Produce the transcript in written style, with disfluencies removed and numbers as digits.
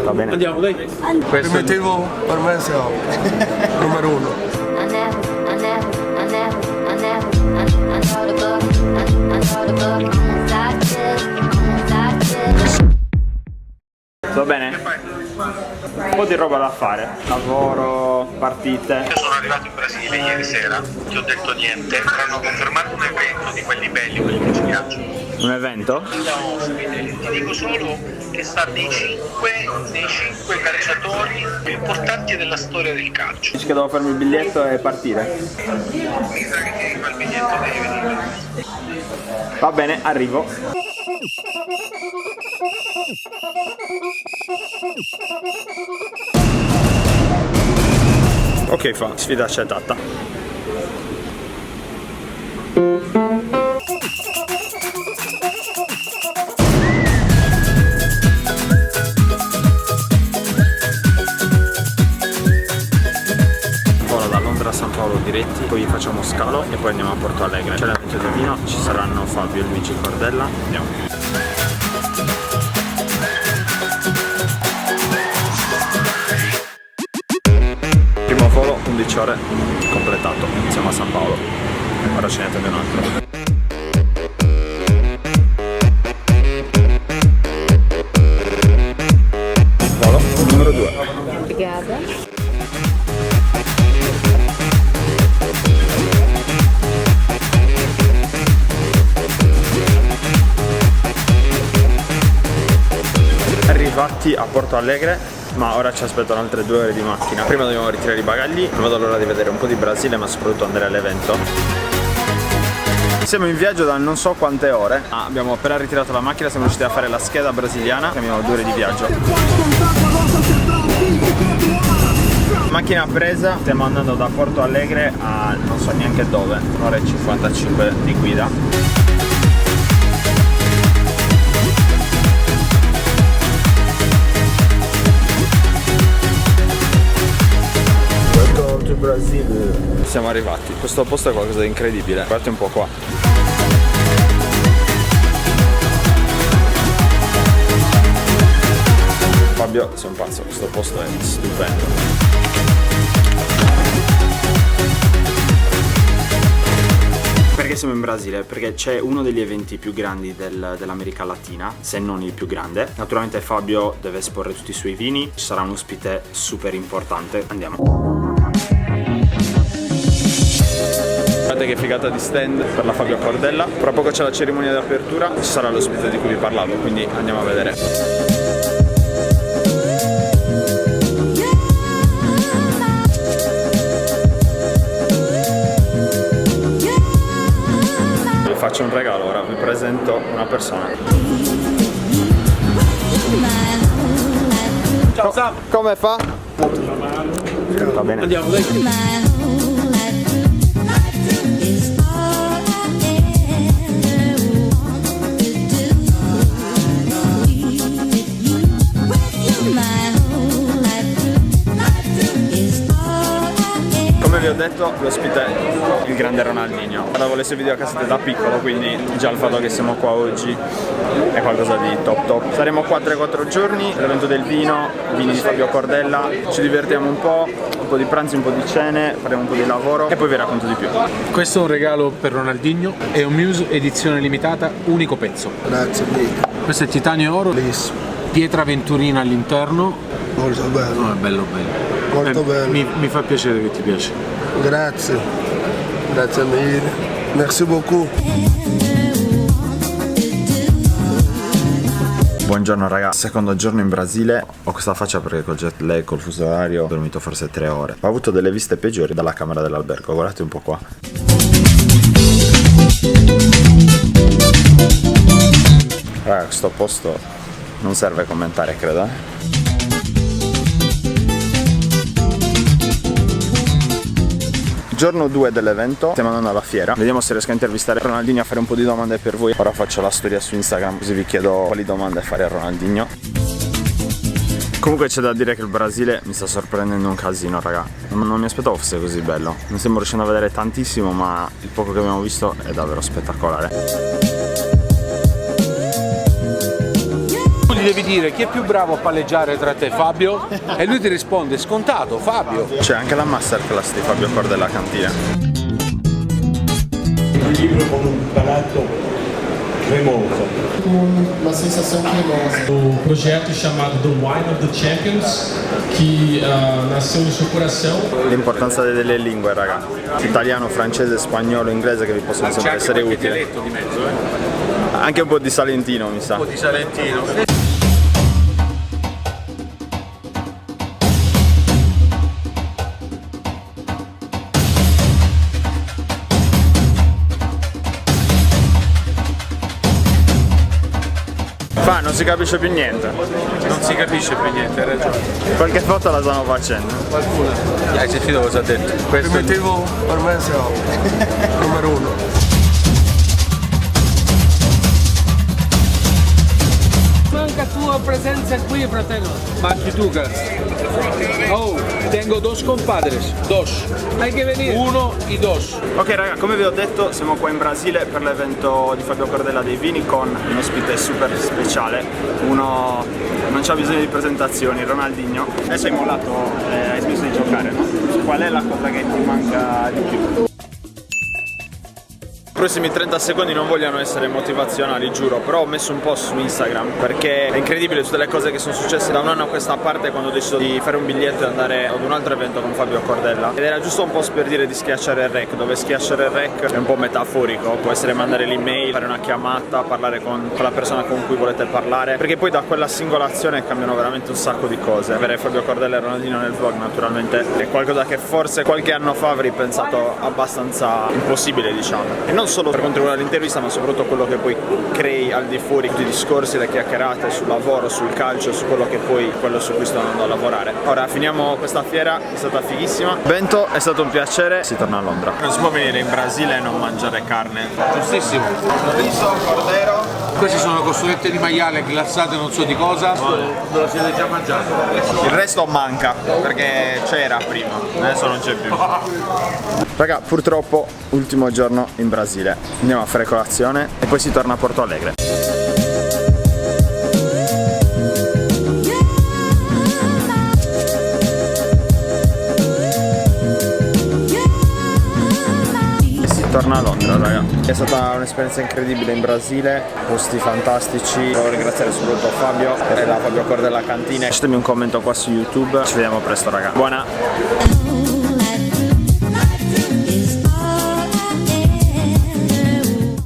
Va bene. Andiamo, dai. Il motivo per me è numero uno. Va bene? Un po' di roba da fare, lavoro, partite. Io sono arrivato in Brasile ieri sera, ti ho detto niente, mi hanno confermato un evento di quelli belli, quelli che ci piacciono. Un evento? Da ospite, ti dico solo che sta nei cinque calciatori più importanti della storia del calcio. Dici che devo farmi il biglietto e partire? Mi sa che ti fa il biglietto devi venire. Va bene, arrivo. Ok, sfida accettata. Volo da Londra a San Paolo diretti, poi facciamo scalo e poi andiamo a Porto Alegre. C'è l'evento del vino, ci saranno Fabio e Luigi Cordella. Andiamo. Primo volo, 11 ore completato, siamo a San Paolo, ora ce ne attende un altro. Volo numero 2. Obrigada. Arrivati a Porto Alegre, ma ora ci aspettano altre 2 ore di macchina. Prima dobbiamo ritirare i bagagli, non vedo l'ora di vedere un po' di Brasile, ma soprattutto andare all'evento. Siamo in viaggio da non so quante ore. Abbiamo appena ritirato la macchina, siamo riusciti a fare la scheda brasiliana, abbiamo 2 ore di viaggio. Macchina presa, stiamo andando da Porto Alegre a non so neanche dove, 1 ora e 55 di guida. Brasile. Siamo arrivati, questo posto è qualcosa di incredibile, guardate un po' qua. Fabio, sei un pazzo, questo posto è stupendo. Perché siamo in Brasile? Perché c'è uno degli eventi più grandi dell'America Latina, se non il più grande. Naturalmente Fabio deve esporre tutti i suoi vini, ci sarà un ospite super importante. Andiamo. Guardate che figata di stand per la Fabio Cordella. Tra poco c'è la cerimonia di apertura, ci sarà l'ospite di cui vi parlavo, quindi andiamo a vedere. Vi faccio un regalo ora, vi presento una persona. Ciao Sam. Come fa? Va bene. Andiamo, dai. Come vi ho detto, l'ospite è il grande Ronaldinho. Guardavo le sue videocassette da piccolo, quindi già il fatto che siamo qua oggi è qualcosa di top top. Saremo qua 3-4 giorni, l'evento del vino, vini di Fabio Cordella, ci divertiamo un po' di pranzi, un po' di cene, faremo un po' di lavoro e poi vi racconto di più. Questo è un regalo per Ronaldinho, è un Muse edizione limitata, unico pezzo. Grazie mille. Questo è titanio e oro, Bellissimo. pietra venturina all'interno. Molto bello. No, è bello bello. Molto bello. Mi fa piacere che ti piace. Grazie. Grazie mille. Merci beaucoup. Buongiorno ragazzi, secondo giorno in Brasile. Ho questa faccia perché col jet lag, col fuso orario, ho dormito forse 3 ore. Ho avuto delle viste peggiori dalla camera dell'albergo, guardate un po' qua. Raga, questo posto non serve commentare, credo. Giorno 2 dell'evento, stiamo andando alla fiera. Vediamo se riesco a intervistare Ronaldinho, a fare un po' di domande per voi. Ora faccio la storia su Instagram, così vi chiedo quali domande fare a Ronaldinho. Comunque c'è da dire che il Brasile mi sta sorprendendo un casino, raga. Non mi aspettavo fosse così bello. Non stiamo riuscendo a vedere tantissimo, ma il poco che abbiamo visto è davvero spettacolare. devi dire chi è più bravo a palleggiare tra te, Fabio? E lui ti risponde scontato, Fabio. C'è anche la masterclass di Fabio Cordella Cantina. Un libro con un palato cremoso. Uma sensação cremosa. O projeto chamado The Wine of the Champions, que nasceu no seu coração. L'importanza delle lingue, raga. Italiano, francese, spagnolo, inglese che vi possono sempre essere utili. Dialetto di mezzo, Anche un po' di salentino, mi sa. Un po' di salentino. Fa, non si capisce più niente. Non si capisce più niente, hai ragione. Qualche foto la stanno facendo. Qualcuno. Hai sentito cosa ha detto? Il Questo è motivo per me è ovvio. Numero 1. Manca tua presenza qui, fratello. Manchi tu, cazzo. Oh, tengo dos compadres. Dos. Hay que venir. Uno y dos. Ok raga, come vi ho detto siamo qua in Brasile per l'evento di Fabio Cordella dei Vini con un ospite super speciale, uno non c'ha bisogno di presentazioni, Ronaldinho. Adesso hai mollato, hai smesso di giocare, no? Qual è la cosa che ti manca di più? I prossimi 30 secondi non vogliono essere motivazionali, giuro, però ho messo un post su Instagram perché è incredibile tutte le cose che sono successe da un anno a questa parte quando ho deciso di fare un biglietto e andare ad un altro evento con Fabio Cordella. Ed era giusto un post per dire di schiacciare il rec, dove schiacciare il rec è un po' metaforico, può essere mandare l'email, fare una chiamata, parlare con la persona con cui volete parlare, perché poi da quella singola azione cambiano veramente un sacco di cose. Avere Fabio Cordella e Ronaldinho nel vlog naturalmente è qualcosa che forse qualche anno fa avrei pensato abbastanza impossibile, diciamo. E non solo per quanto riguarda l'intervista, ma soprattutto quello che poi crei al di fuori, tutti i discorsi, le chiacchierate sul lavoro, sul calcio, su quello che poi quello su cui sto andando a lavorare. Ora finiamo questa fiera, è stata fighissima. Bento, è stato un piacere, si torna a Londra. Non si può venire in Brasile e non mangiare carne. Giustissimo. Riso, cordero. Queste sono costolette di maiale glassate non so di cosa. Ve lo siete già mangiato. Il resto manca, perché c'era prima, adesso non c'è più. Raga, purtroppo ultimo giorno in Brasile. Andiamo a fare colazione e poi si torna a Porto Alegre. Torna a Londra, raga. È stata un'esperienza incredibile in Brasile, posti fantastici. Volevo ringraziare soprattutto Fabio e la Fabio Cordella Cantina. Lasciatemi un commento qua su YouTube. Ci vediamo presto, raga. Buona!